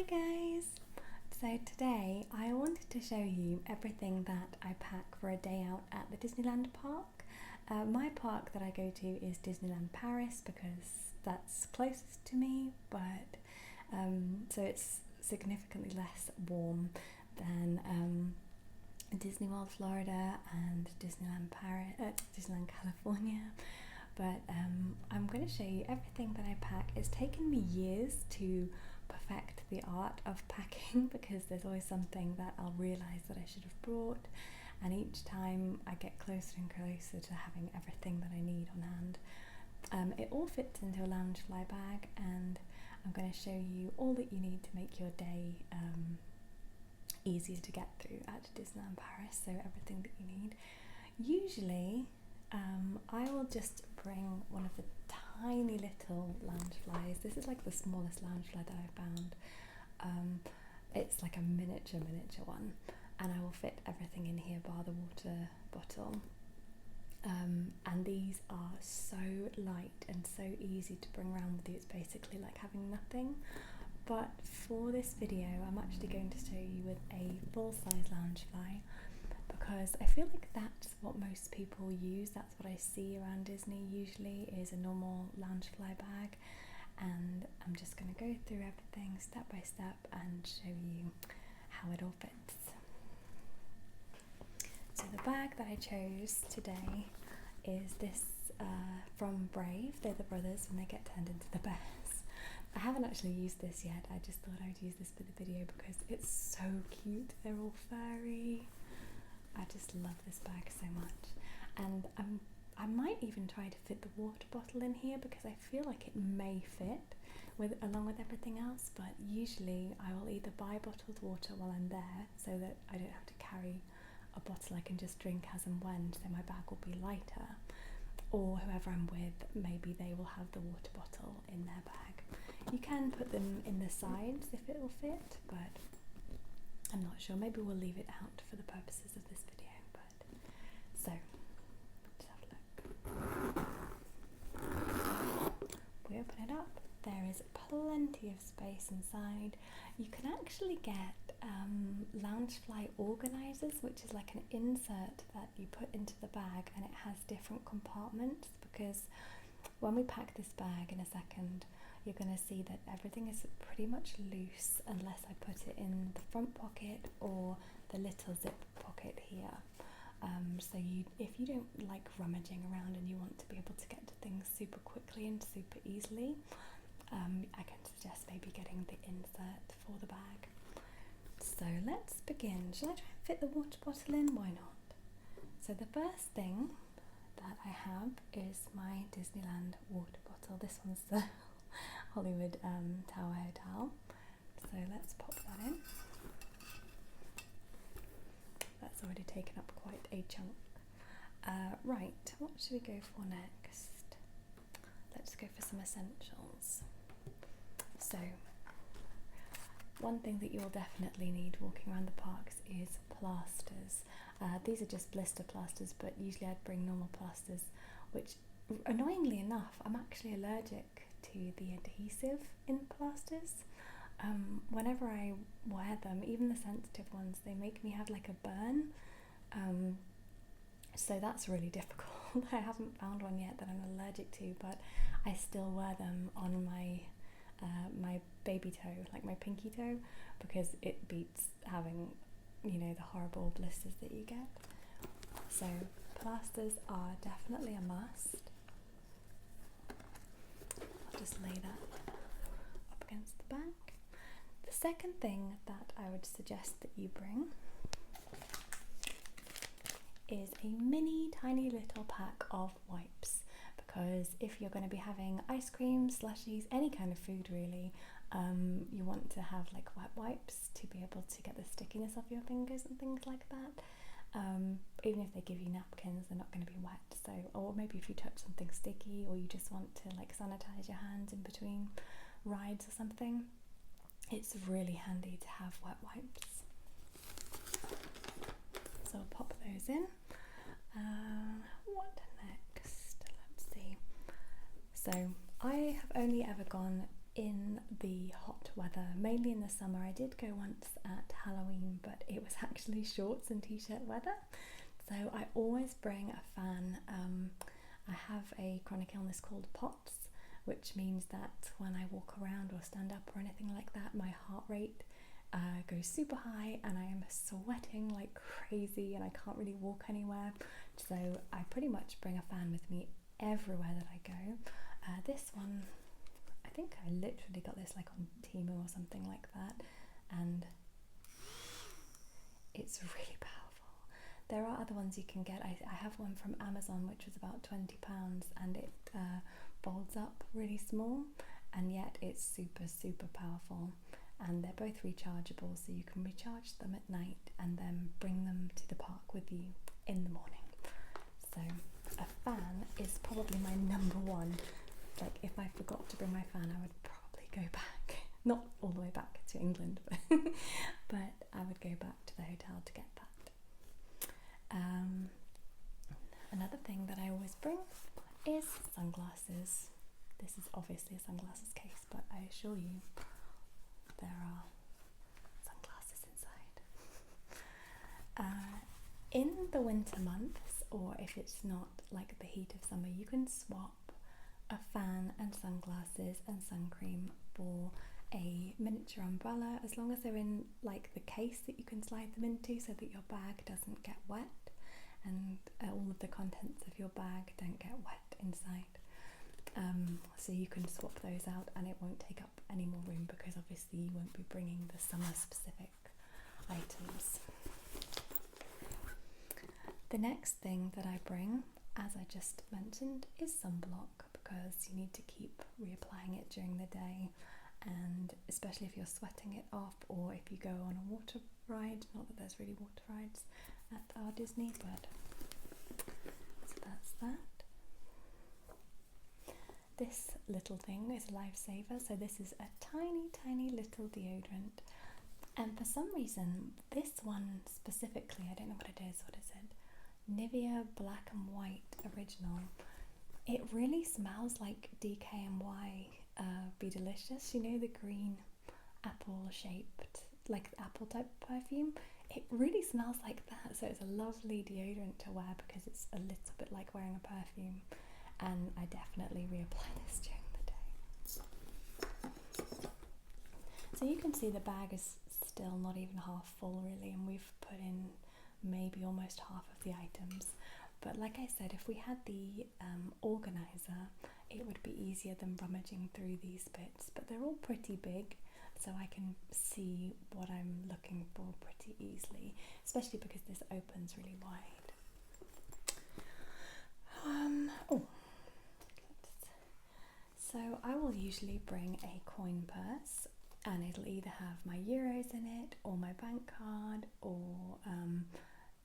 Hi guys! So today I wanted to show you everything that I pack for a day out at the Disneyland park. My park that I go to is Disneyland Paris because that's closest to me, but so it's significantly less warm than Disney World Florida and Disneyland Paris, Disneyland California. But I'm going to show you everything that I pack. It's taken me years to perfect the art of packing because there's always something that I'll realise that I should have brought, and each time I get closer and closer to having everything that I need on hand. It all fits into a Loungefly bag, and I'm going to show you all that you need to make your day easier to get through at Disneyland Paris, so everything that you need. Usually I will just bring one of the tiny little Loungeflies. This is like the smallest Loungefly that I found. It's like a miniature one, and I will fit everything in here bar the water bottle. And these are so light and so easy to bring around with you. It's basically like having nothing. But for this video I'm actually going to show you with a full-size Loungefly, because I feel like that's what most people use. That's what I see around Disney usually, is a normal Loungefly bag, and I'm just going to go through everything step by step and show you how it all fits. So the bag that I chose today is this from Brave. They're the brothers when they get turned into the bears. I haven't actually used this yet. I just thought I'd use this for the video because it's so cute. They're all furry. I just love this bag so much, and I might even try to fit the water bottle in here because I feel like it may fit along with everything else. But usually I will either buy bottled water while I'm there so that I don't have to carry a bottle. I can just drink as and when, so my bag will be lighter, or whoever I'm with, maybe they will have the water bottle in their bag. You can put them in the sides if it will fit, but I'm not sure. Maybe we'll leave it out for the purposes of this video. But so let's have a look. We open it up. There is plenty of space inside. You can actually get Loungefly organisers, which is like an insert that you put into the bag, and it has different compartments, because when we pack this bag in a second, you're going to see that everything is pretty much loose unless I put it in the front pocket or the little zip pocket here. So if you don't like rummaging around and you want to be able to get to things super quickly and super easily, I can suggest maybe getting the insert for the bag. So let's begin. Shall I try and fit the water bottle in? Why not? So the first thing that I have is my Disneyland water bottle. This one's the Hollywood Tower Hotel. So let's pop that in. That's already taken up quite a chunk. Right, what should we go for next? Let's go for some essentials. So, one thing that you will definitely need walking around the parks is plasters. These are just blister plasters, but usually I'd bring normal plasters, which, annoyingly enough, I'm actually allergic to the adhesive in plasters. Whenever I wear them, even the sensitive ones, they make me have like a burn. So that's really difficult. I haven't found one yet that I'm allergic to, but I still wear them on my my baby toe, like my pinky toe, because it beats having, you know, the horrible blisters that you get. So plasters are definitely a must. I'll just lay that up against the back. The second thing that I would suggest that you bring is a mini tiny little pack of wipes, because if you're going to be having ice cream, slushies, any kind of food really, you want to have like wet wipes to be able to get the stickiness off your fingers and things like that. Even if they give you napkins, they're not going to be wet. So, or maybe if you touch something sticky, or you just want to like sanitize your hands in between rides or something, it's really handy to have wet wipes. So I'll pop those in. What next? Let's see. So I have only ever gone in the hot weather, mainly in the summer. I did go once at Halloween, but it was actually shorts and t-shirt weather. So I always bring a fan. I have a chronic illness called POTS, which means that when I walk around or stand up or anything like that, my heart rate goes super high and I am sweating like crazy and I can't really walk anywhere. So I pretty much bring a fan with me everywhere that I go. This one, I think I literally got this like on Temu or something like that, and it's really powerful. There are other ones you can get. I have one from Amazon which was about £20, and it folds up really small, and yet it's super powerful. And they're both rechargeable, so you can recharge them at night and then bring them to the park with you in the morning. So a fan is probably my number one. Like, if I forgot to bring my fan, I would probably go back, not all the way back to England, but I would go back to the hotel to get that. Another thing that I always bring is sunglasses. This is obviously a sunglasses case, but I assure you there are sunglasses inside. In the winter months, or if it's not like the heat of summer, you can swap a fan and sunglasses and sun cream for a miniature umbrella, as long as they're in like the case that you can slide them into so that your bag doesn't get wet and all of the contents of your bag don't get wet inside. So you can swap those out and it won't take up any more room, because obviously you won't be bringing the summer specific items. The next thing that I bring, as I just mentioned, is sunblock, because you need to keep reapplying it during the day, and especially if you're sweating it off, or if you go on a water ride. Not that there's really water rides at our Disney, but so that's that. This little thing is a lifesaver. So this is a tiny little deodorant, and for some reason this one specifically, I don't know what it is. What is it? Nivea Black and White Original. It really smells like DKNY Be Delicious, you know, the green apple shaped, like apple type perfume. It really smells like that, so it's a lovely deodorant to wear because it's a little bit like wearing a perfume, and I definitely reapply this during the day. So you can see the bag is still not even half full really, and we've put in maybe almost half of the items. But like I said, if we had the organizer, it would be easier than rummaging through these bits, but they're all pretty big, so I can see what I'm looking for pretty easily, especially because this opens really wide. So I will usually bring a coin purse, and it'll either have my euros in it or my bank card or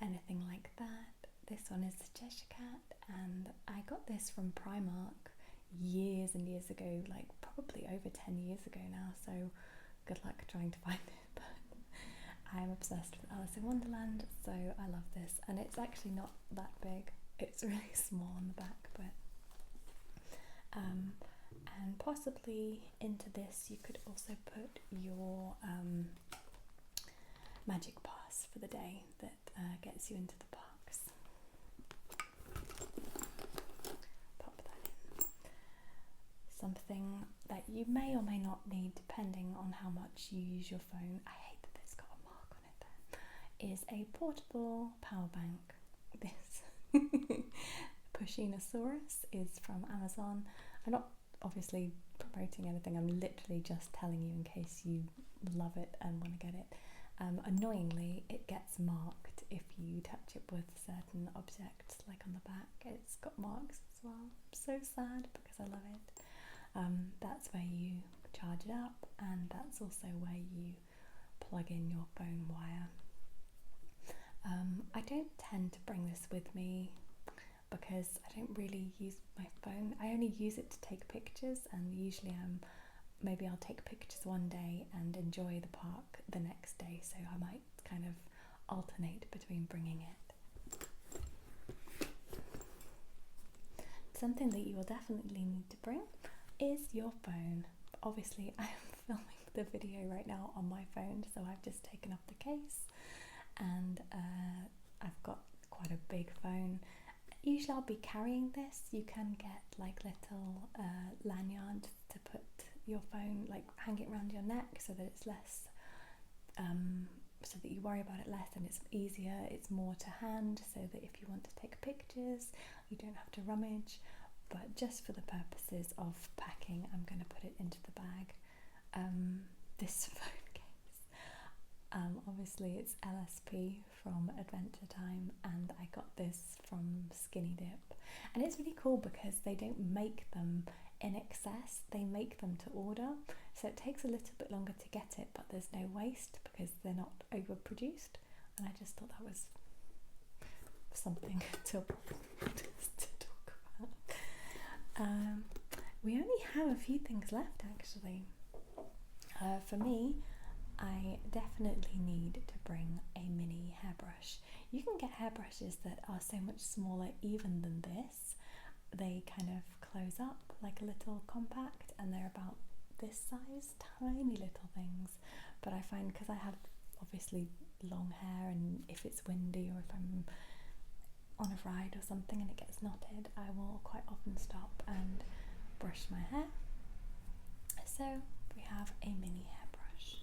anything like that. This one is the Cheshire Cat, and I got this from Primark years and years ago, like probably over 10 years ago now, so good luck trying to find it, but I'm obsessed with Alice in Wonderland, so I love this. And it's actually not that big, it's really small on the back, but and possibly into this you could also put your magic pass for the day that gets you into the parks. Pop that in. Something that you may or may not need depending on how much you use your phone, I hate that it's got a mark on it there, is a portable power bank. This Pushinosaurus is from Amazon. I'm not obviously promoting anything, I'm literally just telling you in case you love it and want to get it. Annoyingly, it gets marked if you touch it with certain objects, like on the back. It's got marks as well. I'm so sad because I love it. That's where you charge it up, and that's also where you plug in your phone wire. I don't tend to bring this with me because I don't really use my phone. I only use it to take pictures, and usually maybe I'll take pictures one day and enjoy the park the next day, so I might kind of alternate between bringing it. Something that you will definitely need to bring is your phone. obviously I'm filming the video right now on my phone, so I've just taken off the case, and I've got quite a big phone. Usually I'll be carrying this. You can get like little lanyards to put your phone, like hang it around your neck so that it's less, so that you worry about it less and it's easier, it's more to hand, so that if you want to take pictures you don't have to rummage. But just for the purposes of packing, I'm going to put it into the bag. This phone case, obviously it's LSP from Adventure Time, and I got this from Skinny Dip, and it's really cool because they don't make them in excess, they make them to order, so it takes a little bit longer to get it, but there's no waste because they're not overproduced. And I just thought that was something to talk about. We only have a few things left actually. For me, I definitely need to bring a mini hairbrush. You can get hairbrushes that are so much smaller even than this. They kind of close up like a little compact, and they're about this size, tiny little things. But I find, because I have obviously long hair, and if it's windy or if I'm on a ride or something and it gets knotted, I will quite often stop and brush my hair. So we have a mini hairbrush.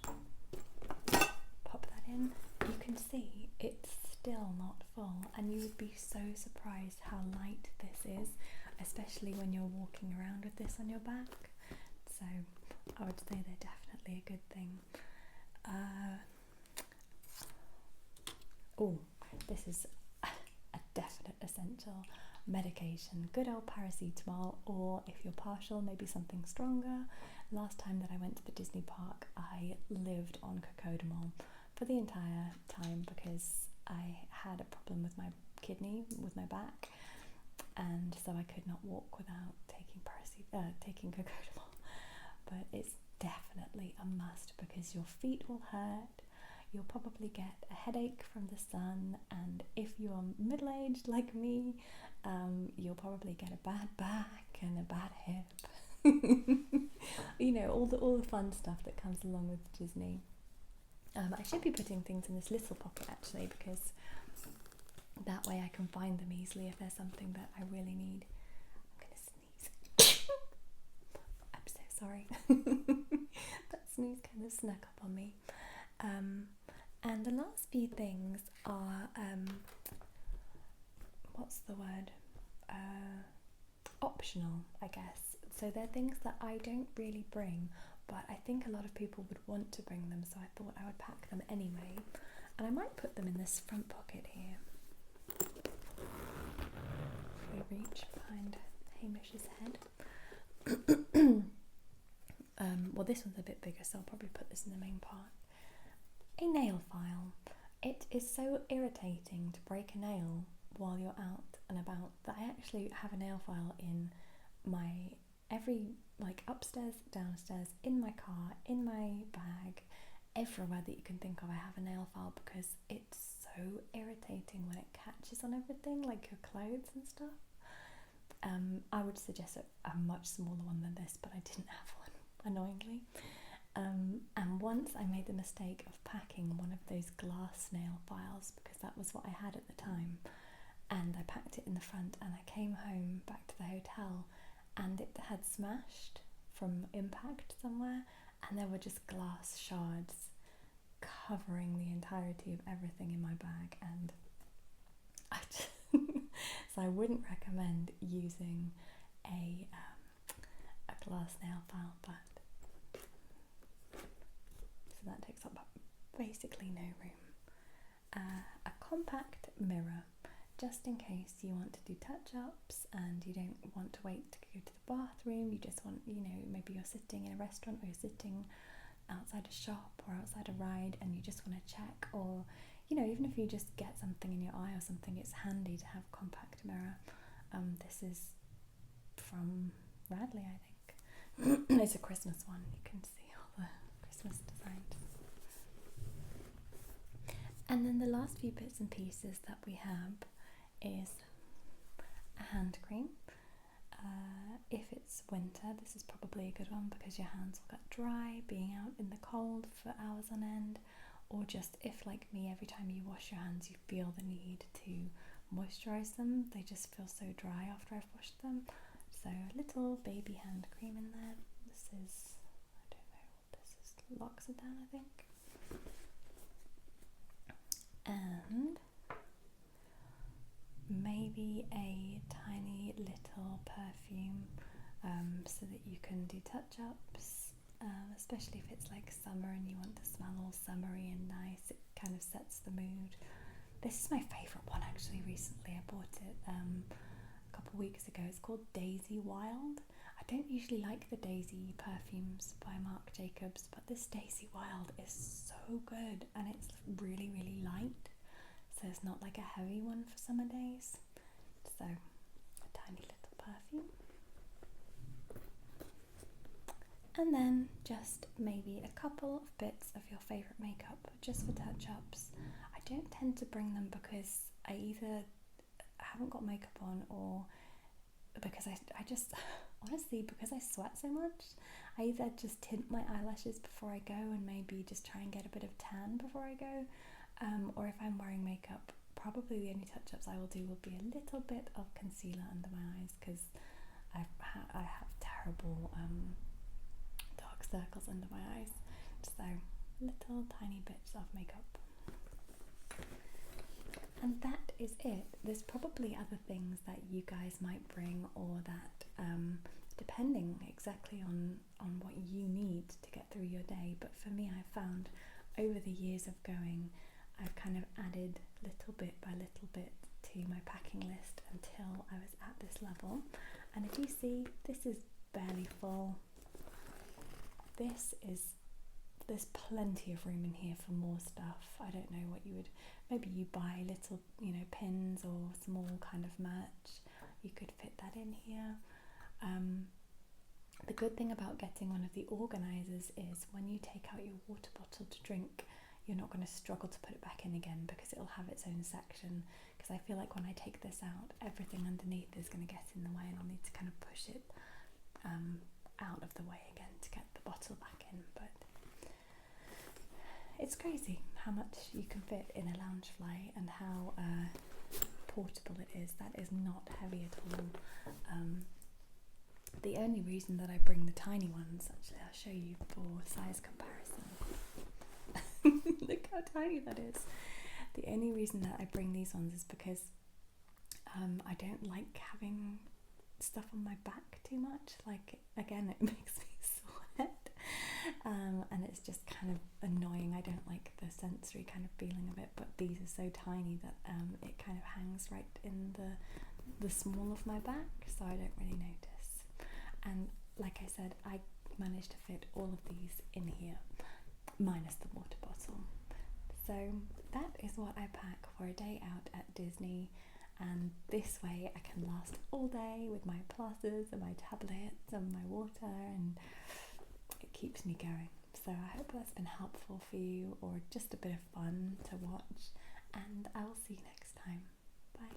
Pop that in. You can see it's still not full, and you would be so surprised how light this is, especially when you're walking around with this on your back. So I would say they're definitely a good thing. This is a definite essential: medication. Good old paracetamol, or if you're partial, maybe something stronger. Last time that I went to the Disney park, I lived on cocodamol for the entire time because I had a problem with my kidney, with my back, and so I could not walk without taking cocodamol. But it's definitely a must because your feet will hurt, you'll probably get a headache from the sun, and if you're middle-aged like me, you'll probably get a bad back and a bad hip. You know, all the fun stuff that comes along with Disney. I should be putting things in this little pocket actually, because that way I can find them easily if there's something that I really need. I'm gonna sneeze. I'm so sorry. That sneeze kind of snuck up on me. And the last few things are, what's the word? Optional, I guess. So they're things that I don't really bring, but I think a lot of people would want to bring them, so I thought I would pack them anyway. And I might put them in this front pocket here. If we reach behind Hamish's head. Well, this one's a bit bigger, so I'll probably put this in the main part. A nail file. It is so irritating to break a nail while you're out and about that I actually have a nail file in my upstairs, downstairs, in my car, in my bag, everywhere that you can think of. I have a nail file because it's so irritating when it catches on everything, like your clothes and stuff. I would suggest a much smaller one than this, but I didn't have one, annoyingly. And once I made the mistake of packing one of those glass nail files, because that was what I had at the time, and I packed it in the front, and I came home back to the hotel and it had smashed from impact somewhere, and there were just glass shards covering the entirety of everything in my bag, and so I wouldn't recommend using a glass nail file, but so that takes up basically no room. A compact mirror, just in case you want to do touch-ups and you don't want to wait to go to the bathroom, you just want, maybe you're sitting in a restaurant or you're sitting outside a shop or outside a ride and you just want to check, or even if you just get something in your eye or something, it's handy to have a compact mirror. This is from Radley, I think. It's a Christmas one. You can see all the Christmas designs. And then the last few bits and pieces that we have is a hand cream. if it's winter, this is probably a good one because your hands will get dry being out in the cold for hours on end, or just if, like me, every time you wash your hands you feel the need to moisturize them. They just feel so dry after I've washed them. So a little baby hand cream in there. This is, I don't know what this is, L'Occitane, I think. And maybe a tiny little perfume, so that you can do touch-ups, especially if it's like summer and you want to smell all summery and nice. It kind of sets the mood. This is my favourite one actually. Recently I bought it a couple of weeks ago. It's called Daisy Wild. I don't usually like the Daisy perfumes by Marc Jacobs, but this Daisy Wild is so good, and it's really, really light, so it's not like a heavy one for summer days. So a tiny little perfume, and then just maybe a couple of bits of your favourite makeup just for touch-ups. I don't tend to bring them because I either haven't got makeup on, or because I just honestly, because I sweat so much, I either just tint my eyelashes before I go and maybe just try and get a bit of tan before I go, or if I'm wearing makeup, probably the only touch-ups I will do will be a little bit of concealer under my eyes, because I have terrible dark circles under my eyes. So little tiny bits of makeup. And that is it. There's probably other things that you guys might bring, or that depending exactly on what you need to get through your day. But for me, I've found over the years of going, I've kind of added little bit by little bit to my packing list until I was at this level. And if you see, this is barely full. There's plenty of room in here for more stuff. I don't know what you would, maybe you buy little, pins or small kind of merch. You could fit that in here. The good thing about getting one of the organisers is when you take out your water bottle to drink, you're not going to struggle to put it back in again, because it'll have its own section. Because I feel like when I take this out, everything underneath is going to get in the way, and I'll need to kind of push it out of the way again to get the bottle back in. But it's crazy how much you can fit in a Loungefly, and how portable it is. That is not heavy at all. The only reason that I bring the tiny ones, actually I'll show you for size comparison. Look how tiny that is. The only reason that I bring these ones is because I don't like having stuff on my back too much. Like, again, it makes me sweat, and it's just kind of annoying. I don't like the sensory kind of feeling of it, but these are so tiny that it kind of hangs right in the small of my back, so I don't really notice. And like I said, I managed to fit all of these in here, minus the water bottle. So that is what I pack for a day out at Disney, and this way I can last all day with my plasters and my tablets and my water, and it keeps me going. So I hope that's been helpful for you, or just a bit of fun to watch, and I will see you next time. Bye.